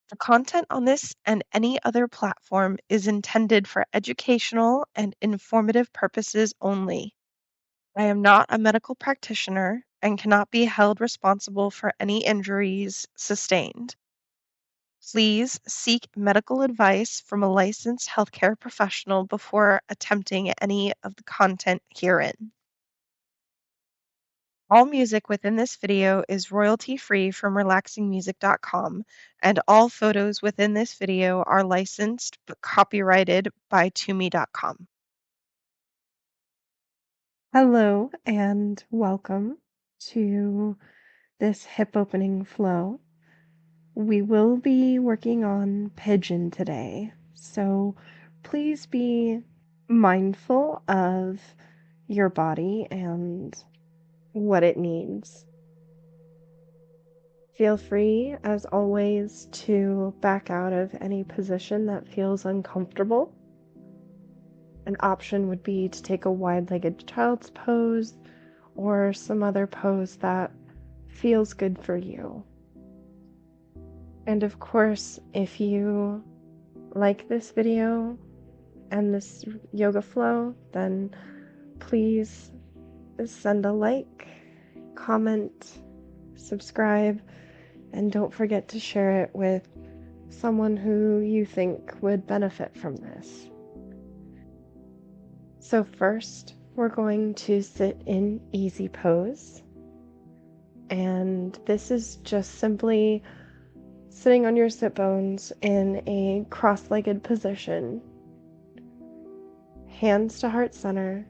The content on this and any other platform is intended for educational and informative purposes only. I am not a medical practitioner and cannot be held responsible for any injuries sustained. Please seek medical advice from a licensed healthcare professional before attempting any of the content herein. All music within this video is royalty free from relaxingmusic.com, and all photos within this video are licensed but copyrighted by tome.com. Hello and welcome to this hip opening flow. We will be working on Pigeon today, so please be mindful of your body and what it needs. Feel free, as always, to back out of any position that feels uncomfortable. An option would be to take a wide-legged child's pose or some other pose that feels good for you. And of course, if you like this video and this yoga flow, then please send a like, comment, subscribe, and don't forget to share it with someone who you think would benefit from this. So first, we're going to sit in easy pose. And this is just simply sitting on your sit bones in a cross-legged position, hands to heart center.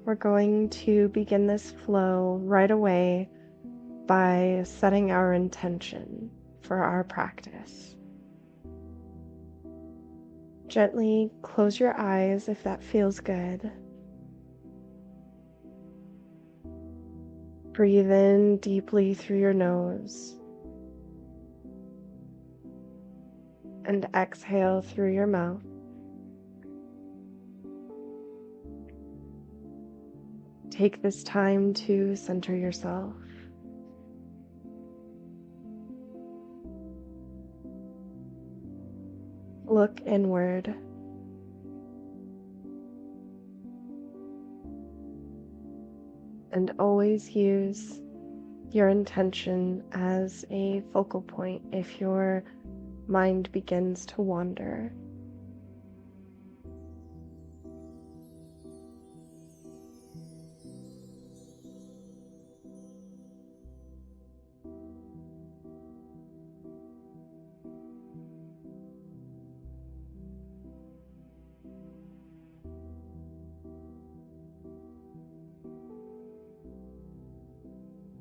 We're going to begin this flow right away by setting our intention for our practice. Gently close your eyes if that feels good. Breathe in deeply through your nose and exhale through your mouth. Take this time to center yourself. Look inward. And always use your intention as a focal point if your mind begins to wander.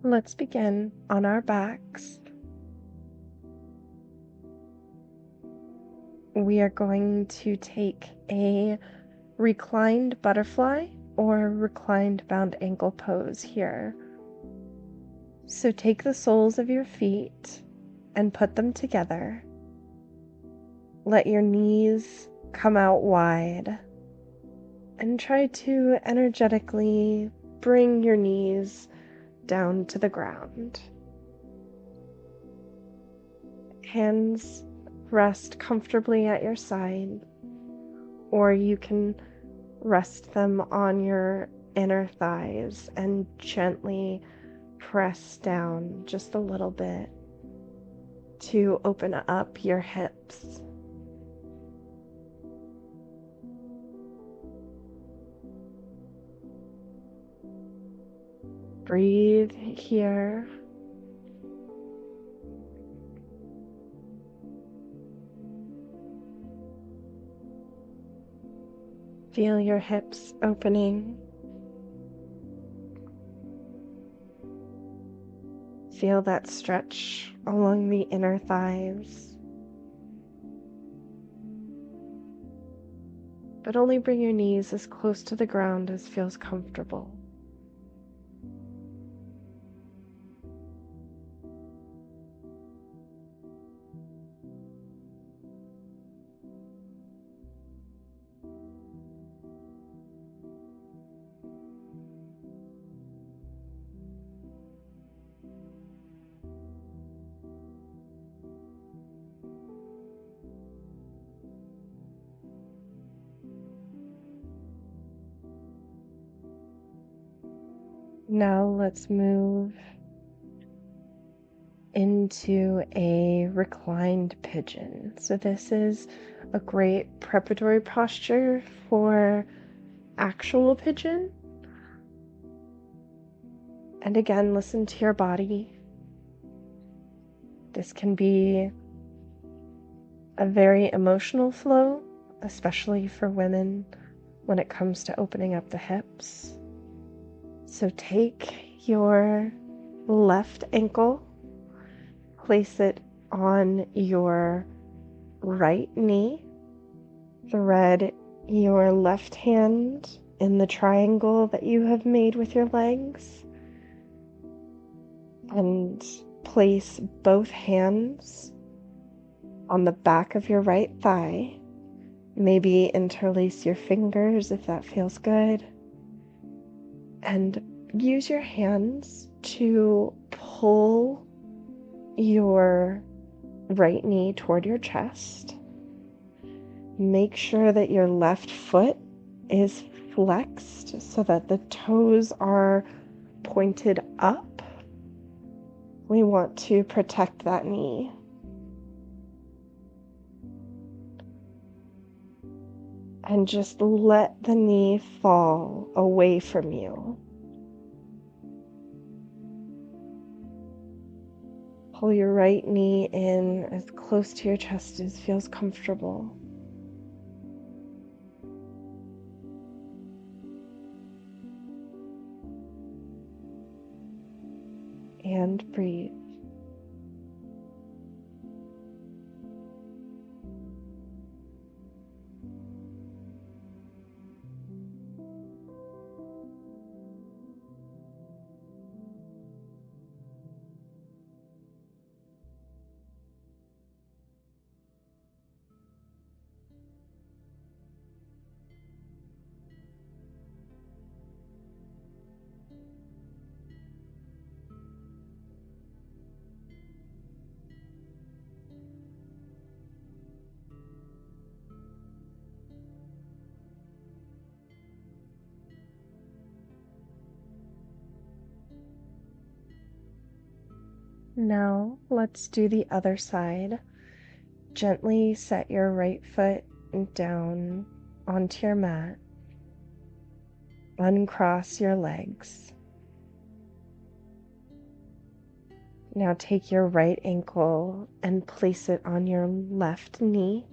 Let's begin on our backs. We are going to take a reclined butterfly or reclined bound ankle pose here. So take the soles of your feet and put them together. Let your knees come out wide and try to energetically bring your knees down to the ground. Hands rest comfortably at your side, or you can rest them on your inner thighs and gently press down just a little bit to open up your hips. Breathe here. Feel your hips opening. Feel that stretch along the inner thighs. But only bring your knees as close to the ground as feels comfortable. Now let's move into a reclined pigeon. So this is a great preparatory posture for actual pigeon. And again, listen to your body. This can be a very emotional flow, especially for women when it comes to opening up the hips. So take your left ankle, place it on your right knee, thread your left hand in the triangle that you have made with your legs, and place both hands on the back of your right thigh. Maybe interlace your fingers if that feels good. And use your hands to pull your right knee toward your chest. Make sure that your left foot is flexed so that the toes are pointed up. We want to protect that knee. And just let the knee fall away from you. Pull your right knee in as close to your chest as feels comfortable. And breathe. Now let's do the other side. Gently set your right foot down onto your mat. Uncross your legs. Now take your right ankle and place it on your left knee.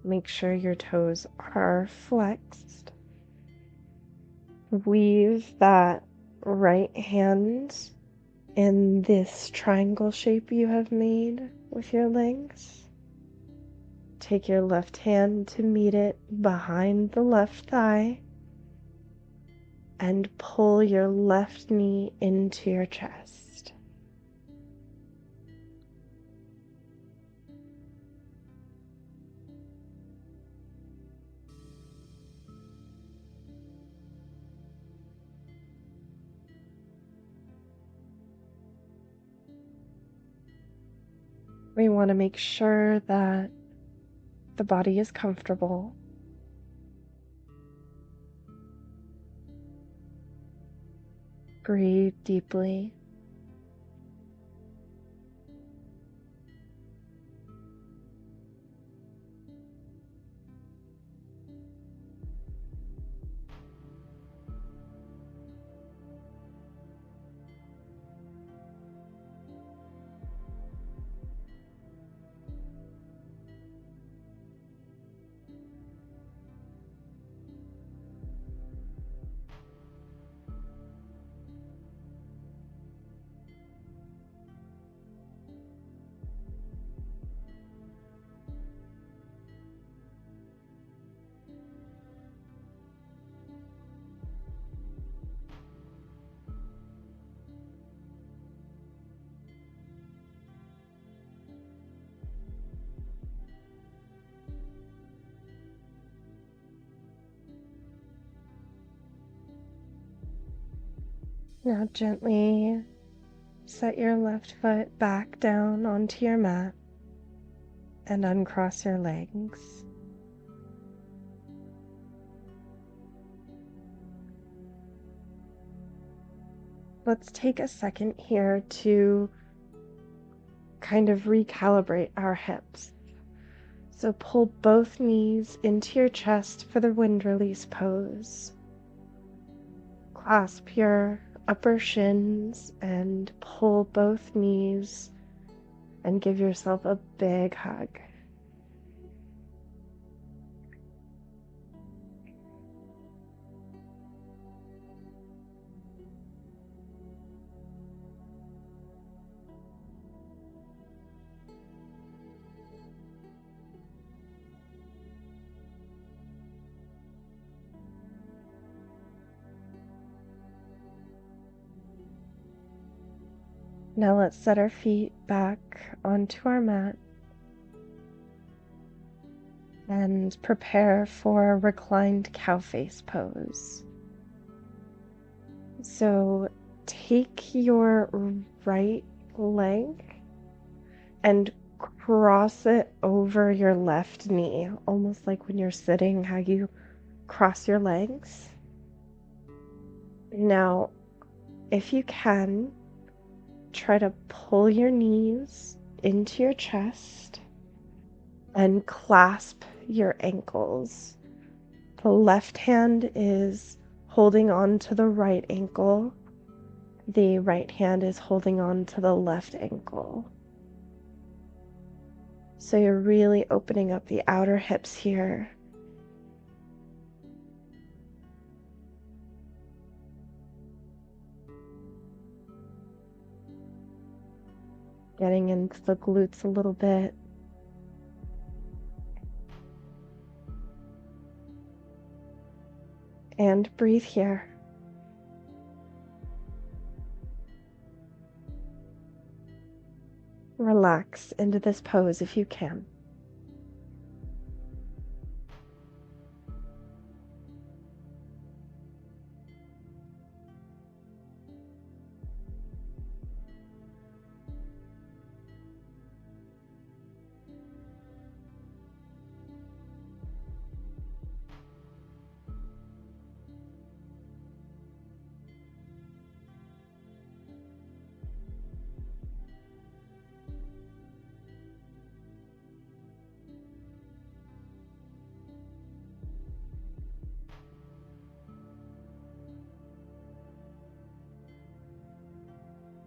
Make sure your toes are flexed. Weave that right hand in this triangle shape you have made with your legs. Take your left hand to meet it behind the left thigh and pull your left knee into your chest. We want to make sure that the body is comfortable. Breathe deeply. Now gently set your left foot back down onto your mat and uncross your legs. let's take a second here to kind of recalibrate our hips. So pull both knees into your chest for the wind release pose. Clasp your upper shins and pull both knees and give yourself a big hug. Now let's set our feet back onto our mat and prepare for a reclined cow face pose. So take your right leg and cross it over your left knee, almost like when you're sitting, how you cross your legs. Now, if you can, try to pull your knees into your chest and clasp your ankles. The left hand is holding on to the right ankle. The right hand is holding on to the left ankle. So you're really opening up the outer hips here. Getting into the glutes a little bit. And breathe here. Relax into this pose if you can.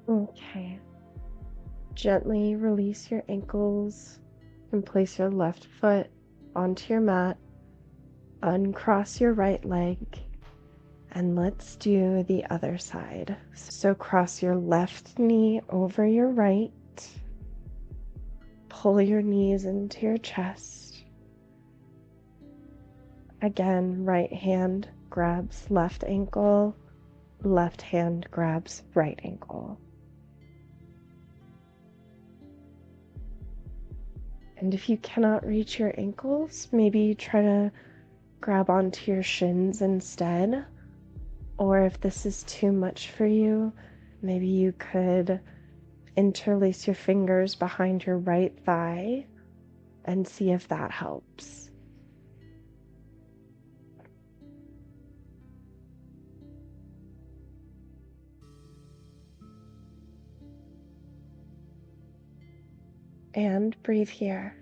Okay. Gently release your ankles and place your left foot onto your mat. Uncross your right leg and let's do the other side. So cross your left knee over your right. Pull your knees into your chest. Again, right hand grabs left ankle, left hand grabs right ankle. And if you cannot reach your ankles, maybe try to grab onto your shins instead. Or if this is too much for you, maybe you could interlace your fingers behind your right thigh and see if that helps. And breathe here.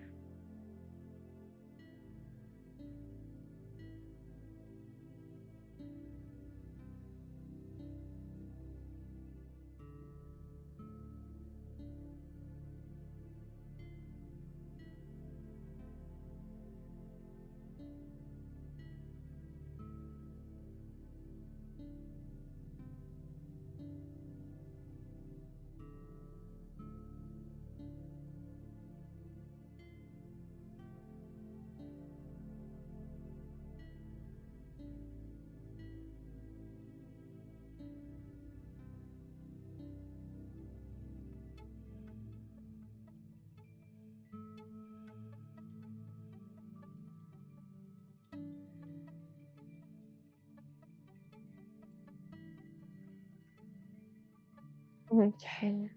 Okay.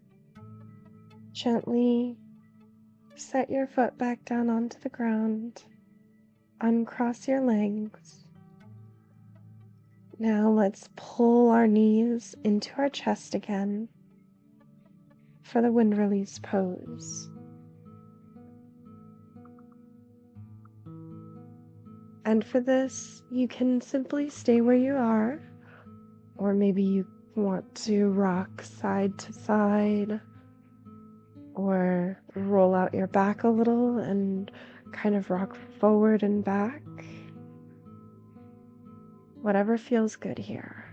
Gently set your foot back down onto the ground. Uncross your legs. Now let's pull our knees into our chest again for the wind release pose. And for this, you can simply stay where you are, or maybe you want to rock side to side, or roll out your back a little and kind of rock forward and back. Whatever feels good here.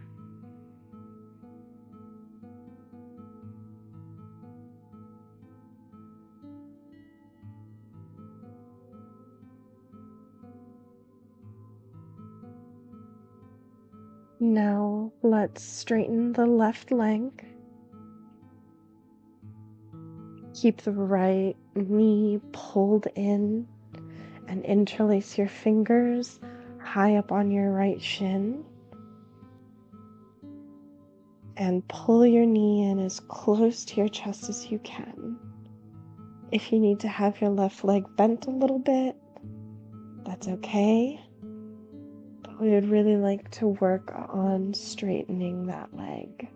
Now let's straighten the left leg. Keep the right knee pulled in and interlace your fingers high up on your right shin. And pull your knee in as close to your chest as you can. If you need to have your left leg bent a little bit, that's okay. But we would really like to work on straightening that leg.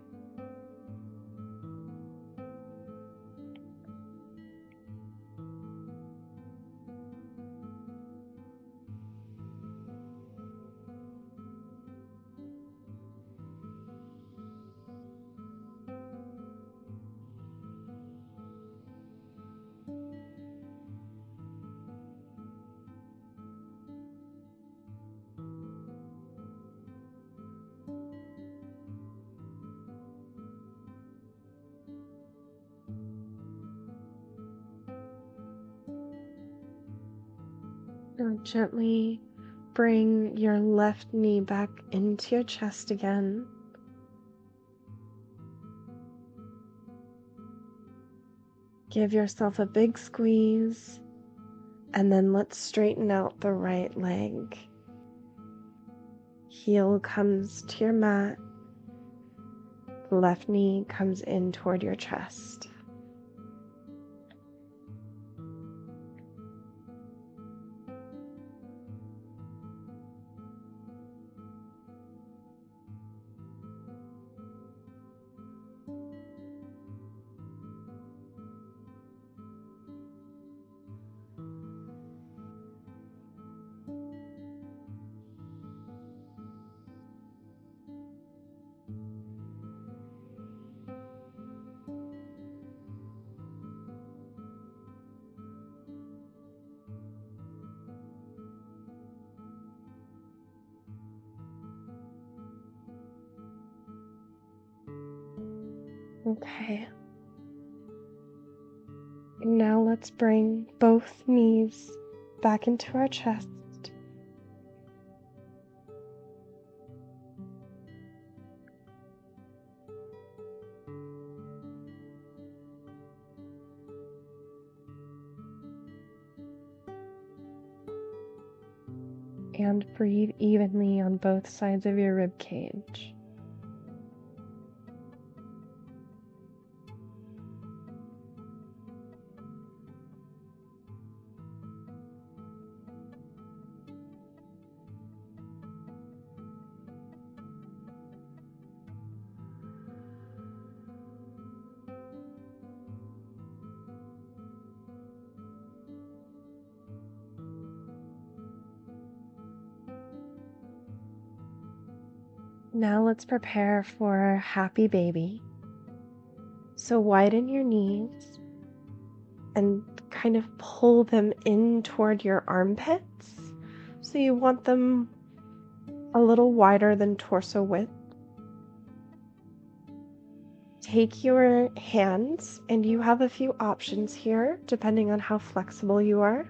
Now gently bring your left knee back into your chest again. Give yourself a big squeeze, and then let's straighten out the right leg. Heel comes to your mat. The left knee comes in toward your chest. Okay. Now let's bring both knees back into our chest. And breathe evenly on both sides of your rib cage. Now let's prepare for happy baby. So widen your knees and kind of pull them in toward your armpits. So you want them a little wider than torso width. Take your hands, and you have a few options here depending on how flexible you are.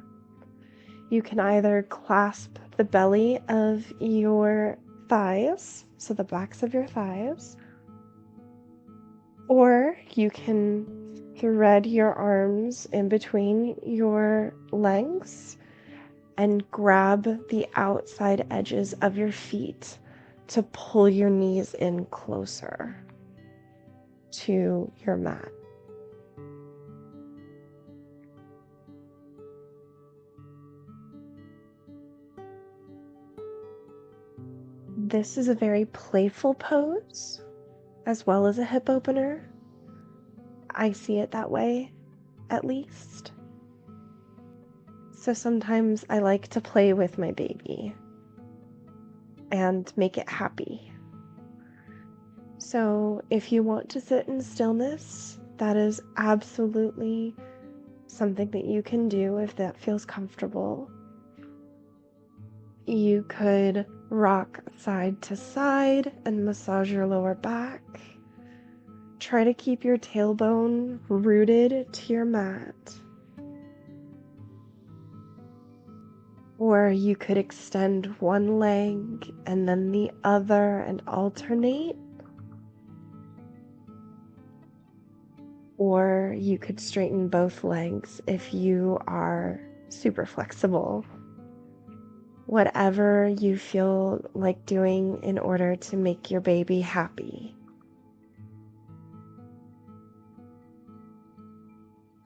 You can either clasp the belly of your thighs, so the backs of your thighs, or you can thread your arms in between your legs and grab the outside edges of your feet to pull your knees in closer to your mat. This is a very playful pose, as well as a hip opener. I see it that way, at least. So sometimes I like to play with my baby and make it happy. So if you want to sit in stillness, that is absolutely something that you can do if that feels comfortable. You could rock side to side and massage your lower back. Try to keep your tailbone rooted to your mat. Or you could extend one leg and then the other and alternate. Or you could straighten both legs if you are super flexible. Whatever you feel like doing in order to make your baby happy.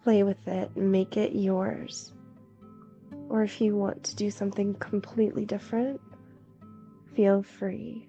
Play with it, make it yours. Or if you want to do something completely different, feel free.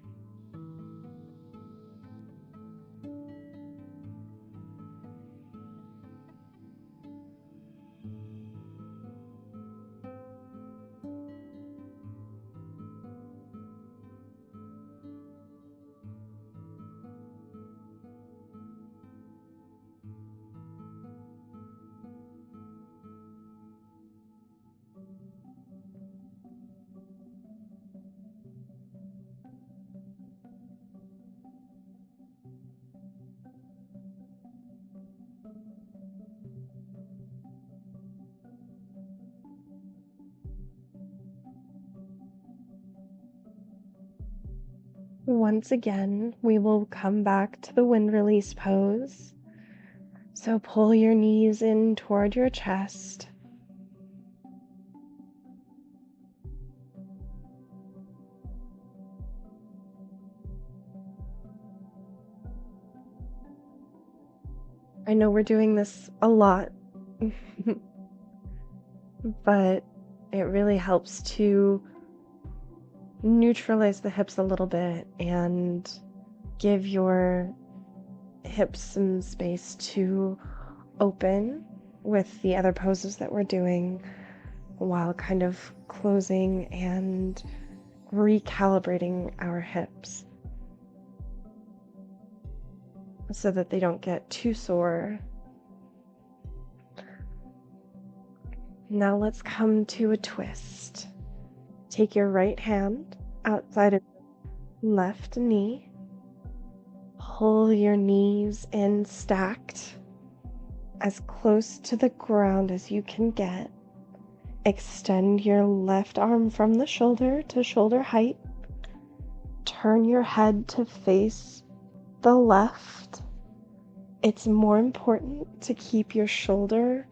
Once again, we will come back to the wind release pose. So pull your knees in toward your chest. I know we're doing this a lot, but it really helps to neutralize the hips a little bit and give your hips some space to open with the other poses that we're doing while kind of closing and recalibrating our hips so that they don't get too sore. Now let's come to a twist. Take your right hand outside of your left knee. Pull your knees in stacked as close to the ground as you can get. Extend your left arm from the shoulder to shoulder height. Turn your head to face the left. It's more important to keep your shoulder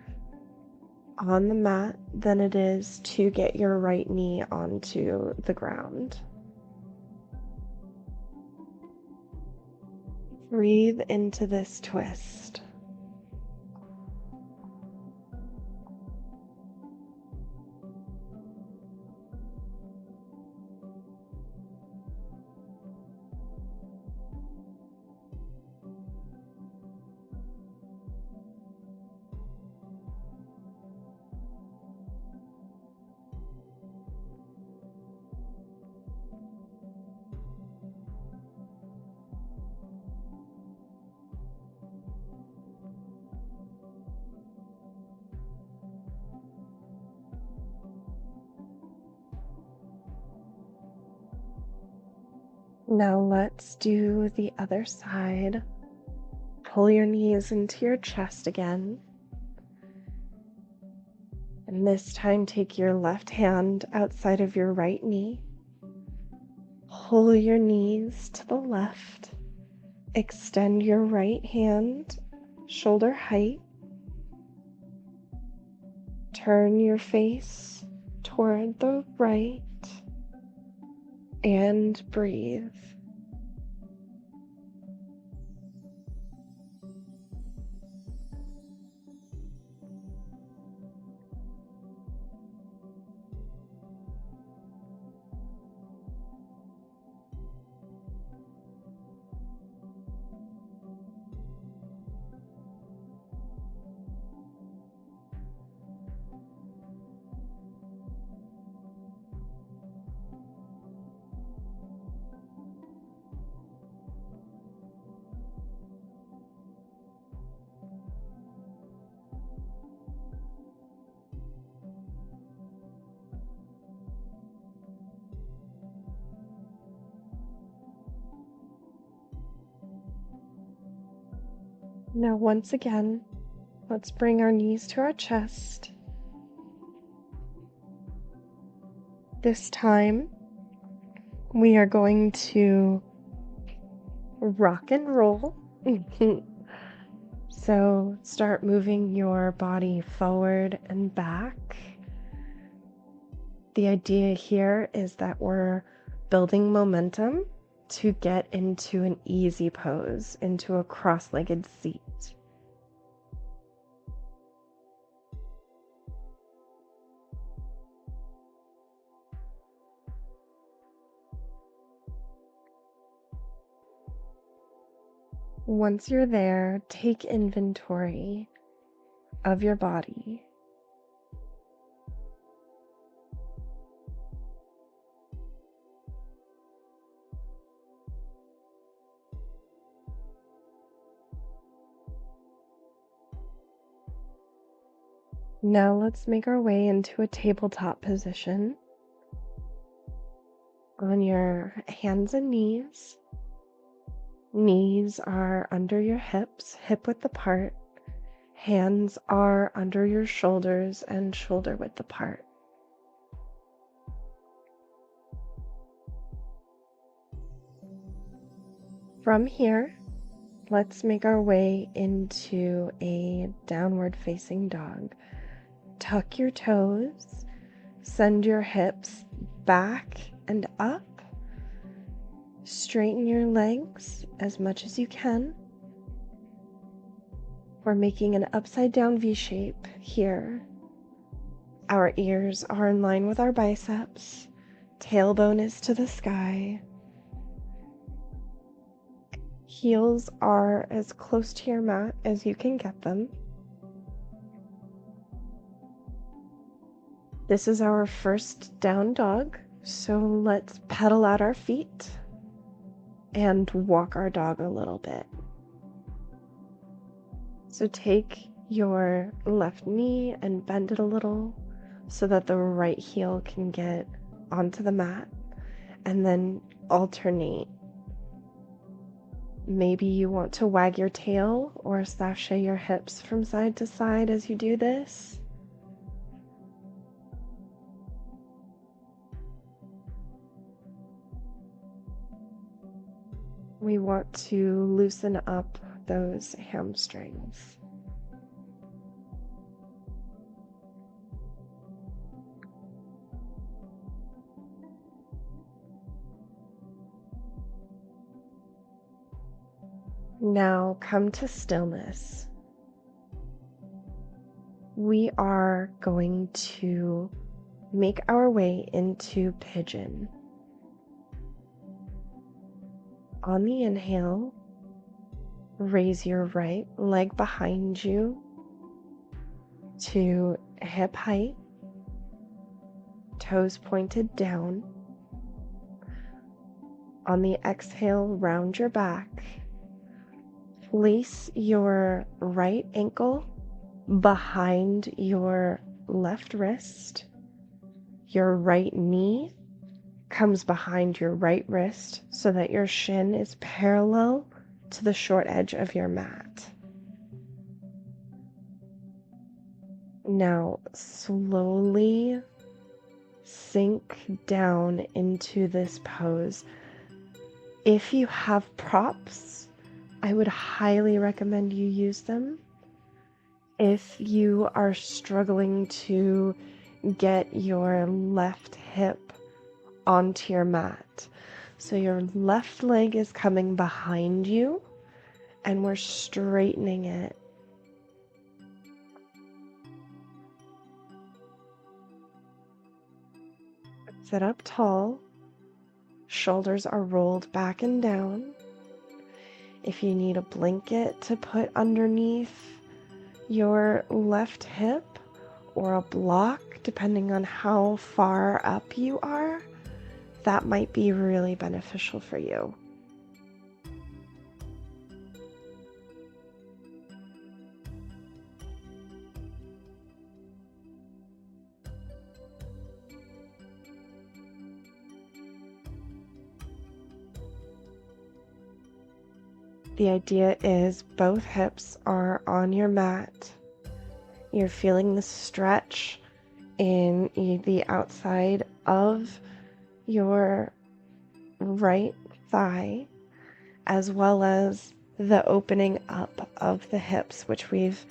on the mat than it is to get your right knee onto the ground. Breathe into this twist. Now let's do the other side. Pull your knees into your chest again. And this time take your left hand outside of your right knee. Pull your knees to the left. Extend your right hand, shoulder height. Turn your face toward the right and breathe. Now, once again, let's bring our knees to our chest. This time, we are going to rock and roll. So start moving your body forward and back. The idea here is that we're building momentum to get into an easy pose, into a cross-legged seat. Once you're there, take inventory of your body. Now let's make our way into a tabletop position on your hands and knees. Knees are under your hips, hip width apart. Hands are under your shoulders and shoulder width apart. From here, let's make our way into a downward facing dog. Tuck your toes, send your hips back and up. Straighten your legs as much as you can. We're making an upside down V shape here. Our ears are in line with our biceps. Tailbone is to the sky. Heels are as close to your mat as you can get them. This is our first down dog, so let's pedal out our feet and walk our dog a little bit. So take your left knee and bend it a little so that the right heel can get onto the mat, and then alternate. Maybe you want to wag your tail or sashay your hips from side to side as you do this. We want to loosen up those hamstrings. Now come to stillness. We are going to make our way into Pigeon. On the inhale, raise your right leg behind you to hip height, toes pointed down. On the exhale, round your back. Place your right ankle behind your left wrist. Your right knee comes behind your right wrist so that your shin is parallel to the short edge of your mat. Now slowly sink down into this pose. If you have props, I would highly recommend you use them. If you are struggling to get your left hip onto your mat, so your left leg is coming behind you and we're straightening it. Sit up tall, shoulders are rolled back and down. If you need a blanket to put underneath your left hip or a block, depending on how far up you are, that might be really beneficial for you. The idea is both hips are on your mat. You're feeling the stretch in the outside of your right thigh, as well as the opening up of the hips, which we've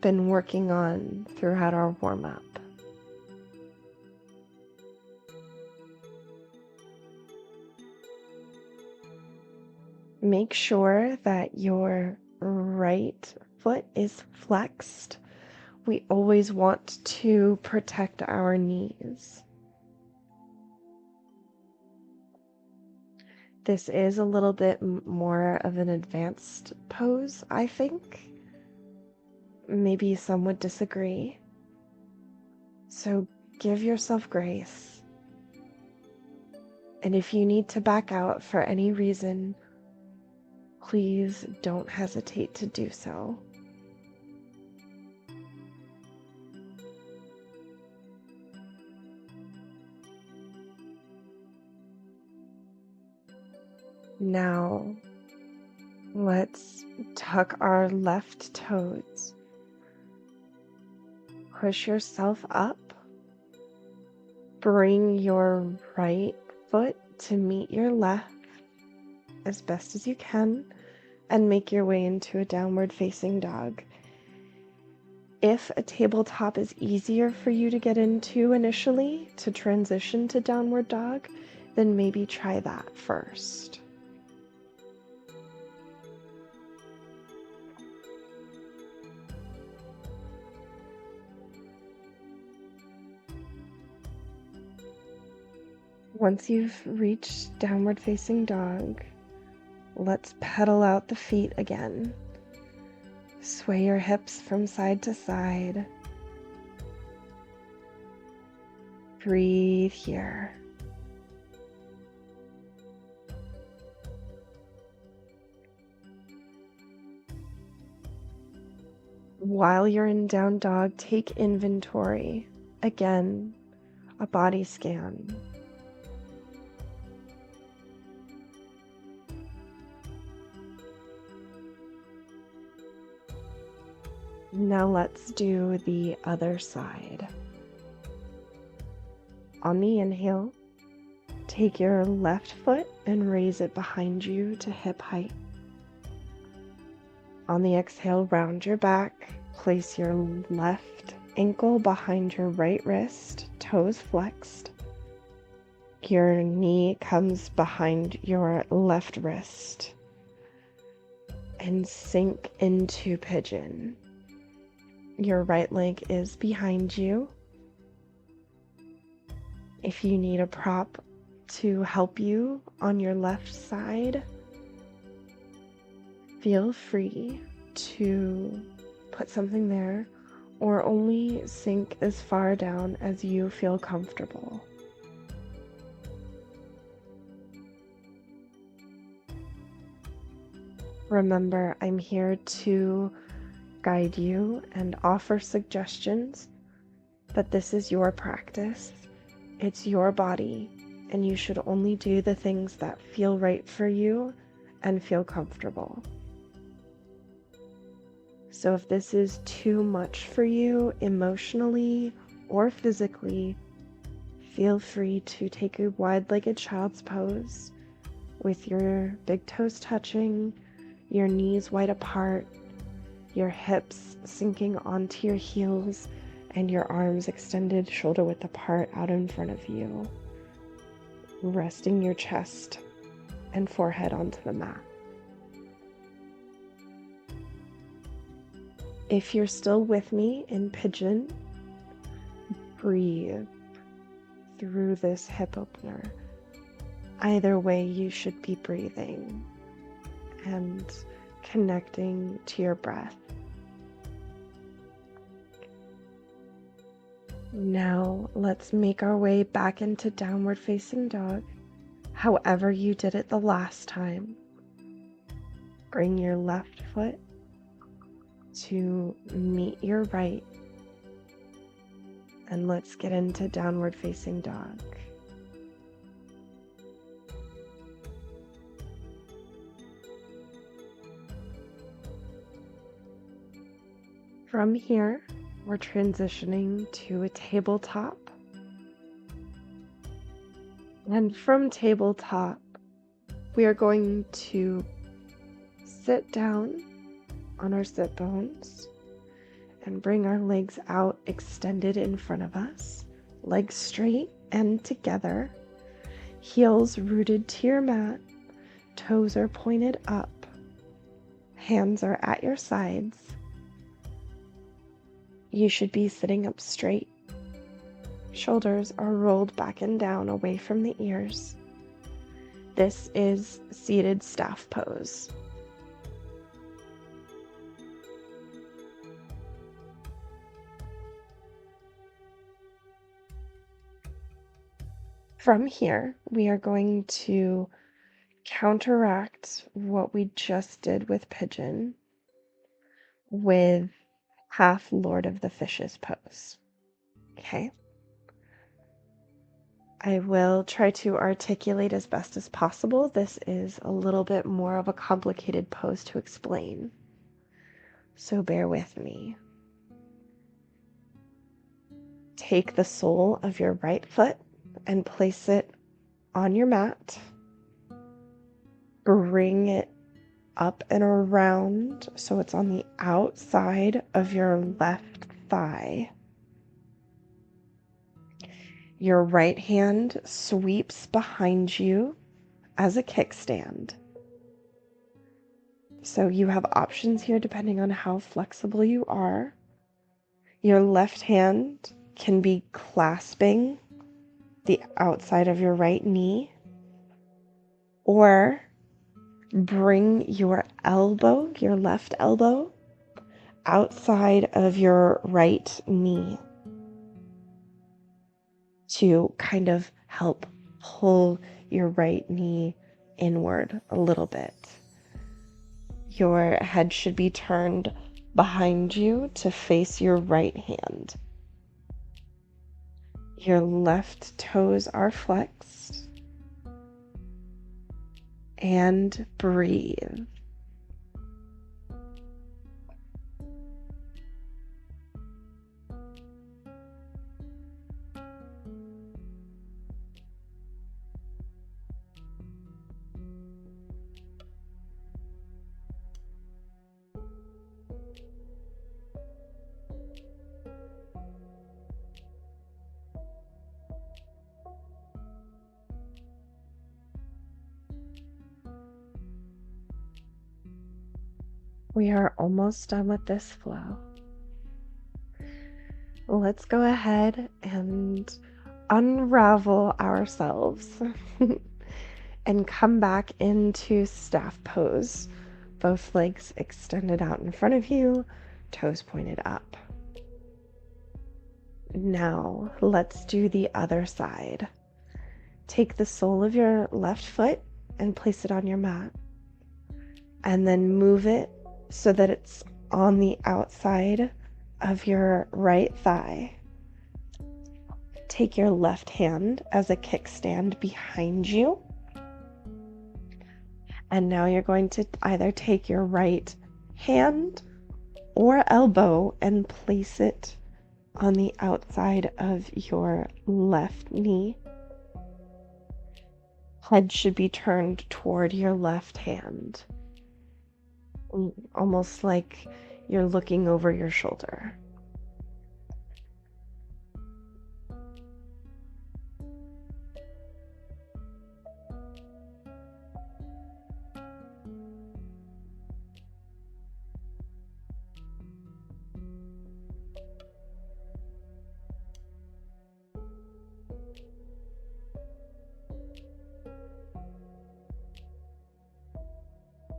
been working on throughout our warm-up. Make sure that your right foot is flexed. We always want to protect our knees. This is a little bit more of an advanced pose, I think. Maybe some would disagree. So give yourself grace. And if you need to back out for any reason, please don't hesitate to do so. Now, let's tuck our left toes. Push yourself up. Bring your right foot to meet your left as best as you can, and make your way into a downward facing dog. If a tabletop is easier for you to get into initially to transition to downward dog, then maybe try that first. Once you've reached downward facing dog, let's pedal out the feet again. Sway your hips from side to side. Breathe here. While you're in down dog, take inventory. Again, a body scan. Now let's do the other side. On the inhale, take your left foot and raise it behind you to hip height. On the exhale, round your back, place your left ankle behind your right wrist, toes flexed. Your knee comes behind your left wrist and sink into pigeon. Your right leg is behind you. If you need a prop to help you on your left side, feel free to put something there, or only sink as far down as you feel comfortable. Remember, I'm here to guide you and offer suggestions, but this is your practice. It's your body, and you should only do the things that feel right for you and feel comfortable. So if this is too much for you emotionally or physically, feel free to take a wide-legged child's pose with your big toes touching, your knees wide apart, your hips sinking onto your heels, and your arms extended shoulder-width apart out in front of you, resting your chest and forehead onto the mat. If you're still with me in pigeon, breathe through this hip opener. Either way, you should be breathing and connecting to your breath. Now let's make our way back into downward facing dog, however you did it the last time. Bring your left foot to meet your right, and let's get into downward facing dog. From here, we're transitioning to a tabletop. And from tabletop, we are going to sit down on our sit bones and bring our legs out extended in front of us, legs straight and together, heels rooted to your mat, toes are pointed up, hands are at your sides. You should be sitting up straight. Shoulders are rolled back and down away from the ears. This is seated staff pose. From here, we are going to counteract what we just did with Pigeon with half Lord of the Fishes pose. Okay? I will try to articulate as best as possible. This is a little bit more of a complicated pose to explain, so bear with me. Take the sole of your right foot and place it on your mat. Bring it up and around so it's on the outside of your left thigh. Your right hand sweeps behind you as a kickstand. So you have options here depending on how flexible you are. Your left hand can be clasping the outside of your right knee, or bring your elbow, your left elbow, outside of your right knee to kind of help pull your right knee inward a little bit. Your head should be turned behind you to face your right hand. Your left toes are flexed. And breathe. We are almost done with this flow. Let's go ahead and unravel ourselves and come back into staff pose. Both legs extended out in front of you, toes pointed up. Now, let's do the other side. Take the sole of your left foot and place it on your mat. And then move it so that it's on the outside of your right thigh. Take your left hand as a kickstand behind you. And now you're going to either take your right hand or elbow and place it on the outside of your left knee. Head should be turned toward your left hand, almost like you're looking over your shoulder.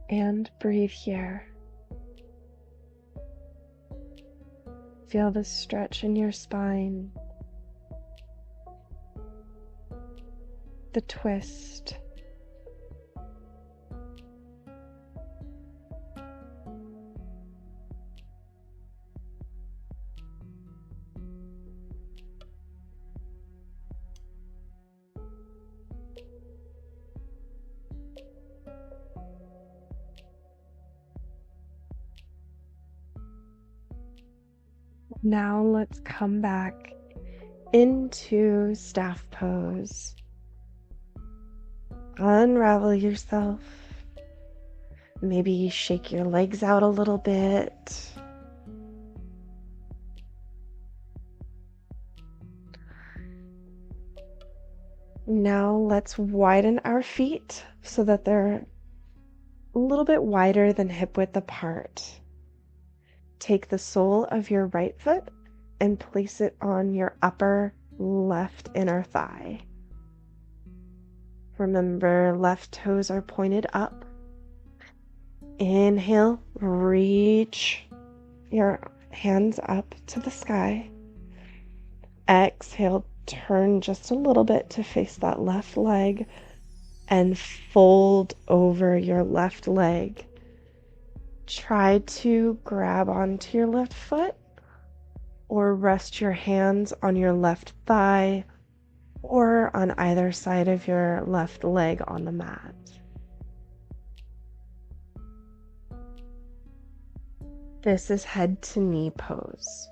And breathe here. Feel the stretch in your spine, the twist. Now let's come back into staff pose. Unravel yourself. Maybe shake your legs out a little bit. Now let's widen our feet so that they're a little bit wider than hip width apart. Take the sole of your right foot and place it on your upper left inner thigh. Remember, left toes are pointed up. Inhale, reach your hands up to the sky. Exhale, turn just a little bit to face that left leg and fold over your left leg. Try to grab onto your left foot or rest your hands on your left thigh or on either side of your left leg on the mat. This is head to knee pose.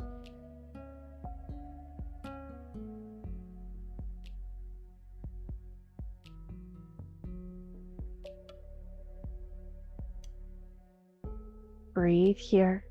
Breathe here.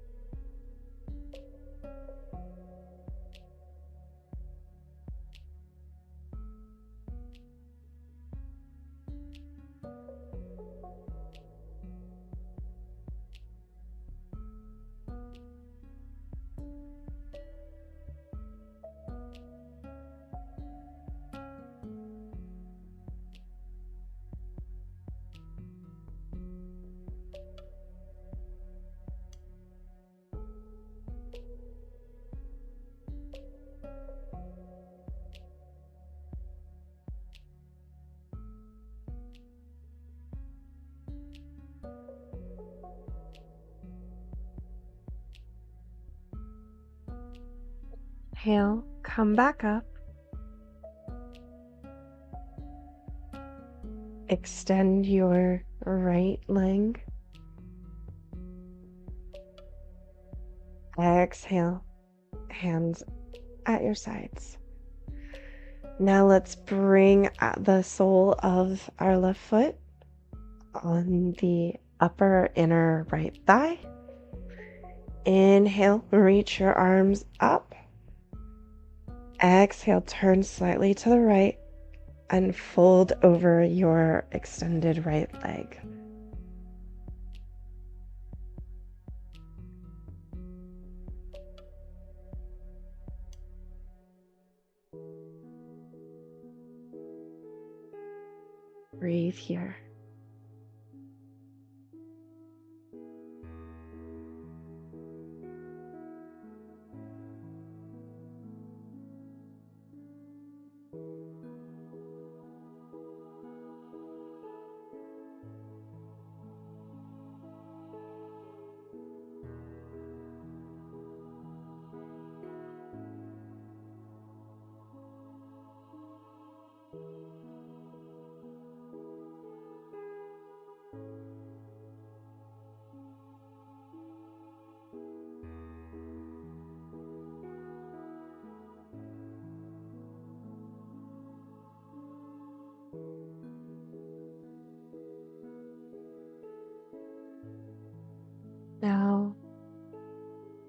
Inhale, come back up. Extend your right leg. Exhale, hands at your sides. Now let's bring the sole of our left foot on the upper inner right thigh. Inhale, reach your arms up. Exhale, turn slightly to the right and fold over your extended right leg. Breathe here. Now,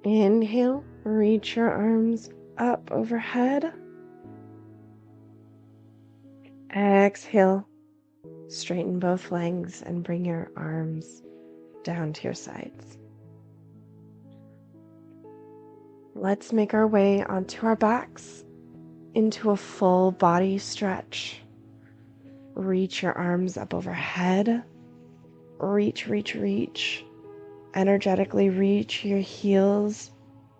inhale, reach your arms up overhead. Exhale, straighten both legs and bring your arms down to your sides. Let's make our way onto our backs into a full body stretch. Reach your arms up overhead. Reach, reach, reach. Energetically reach your heels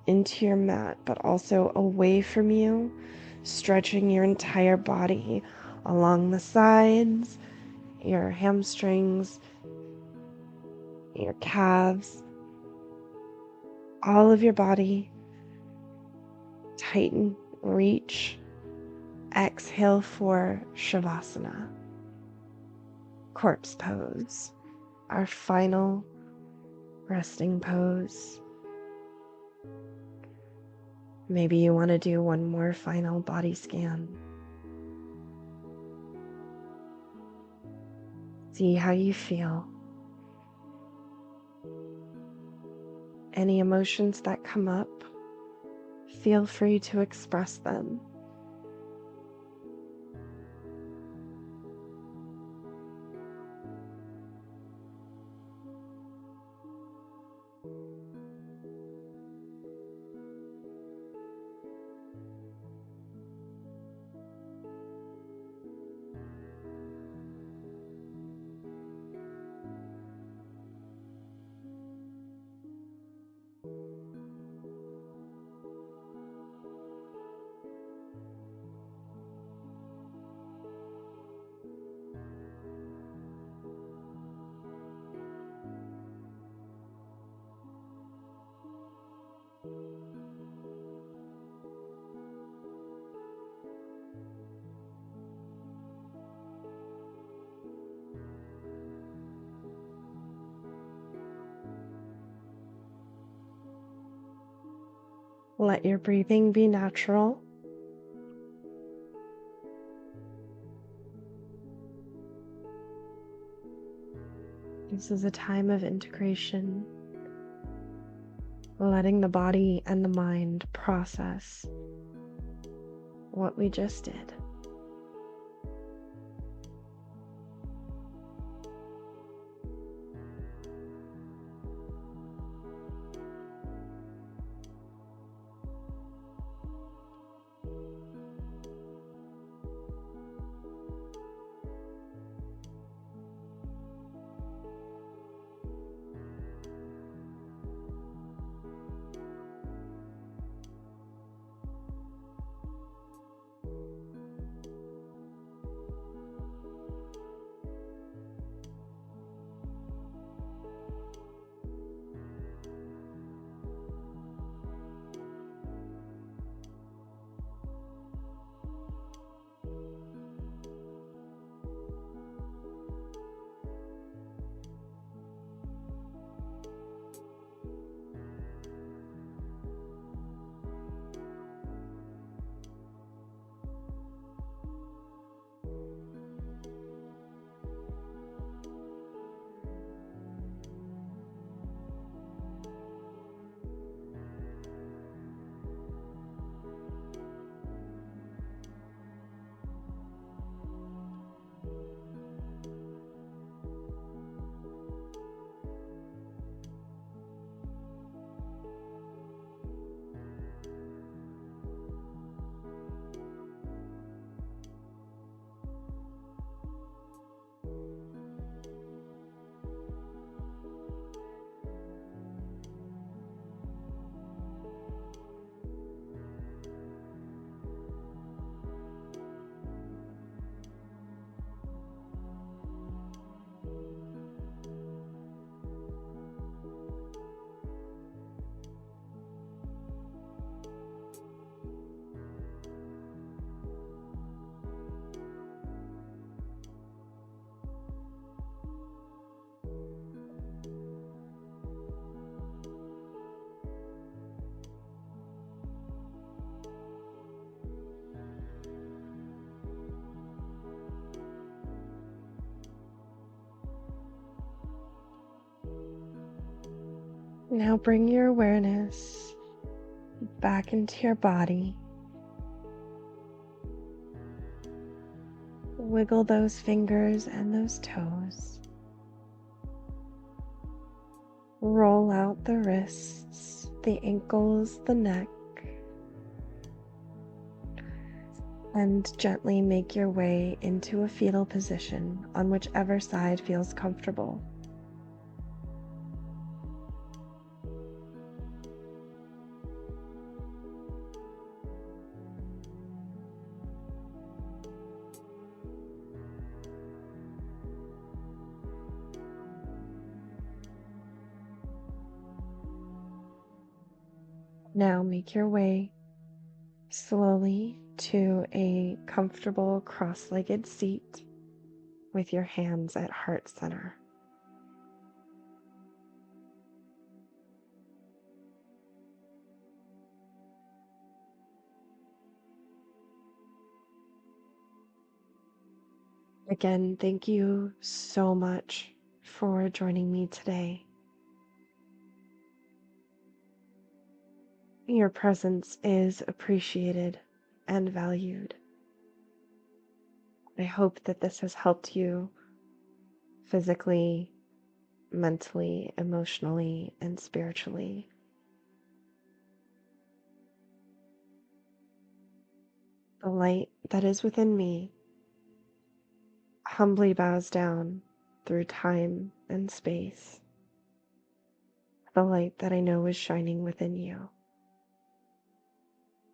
into your mat, but also away from you, stretching your entire body along the sides, your hamstrings, your calves, all of your body. Tighten, reach, exhale for Shavasana, corpse pose, our final resting pose. Maybe you want to do one more final body scan. See how you feel. Any emotions that come up, feel free to express them. Let your breathing be natural. This is a time of integration, letting the body and the mind process what we just did. Now bring your awareness back into your body. Wiggle those fingers and those toes. Roll out the wrists, the ankles, the neck, and gently make your way into a fetal position on whichever side feels comfortable. Now make your way slowly to a comfortable cross-legged seat with your hands at heart center. Again, thank you so much for joining me today. Your presence is appreciated and valued. I hope that this has helped you physically, mentally, emotionally, and spiritually. The light that is within me humbly bows down through time and space. The light that I know is shining within you.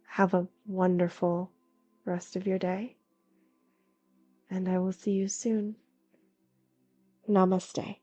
Have a wonderful rest of your day, and I will see you soon. Namaste.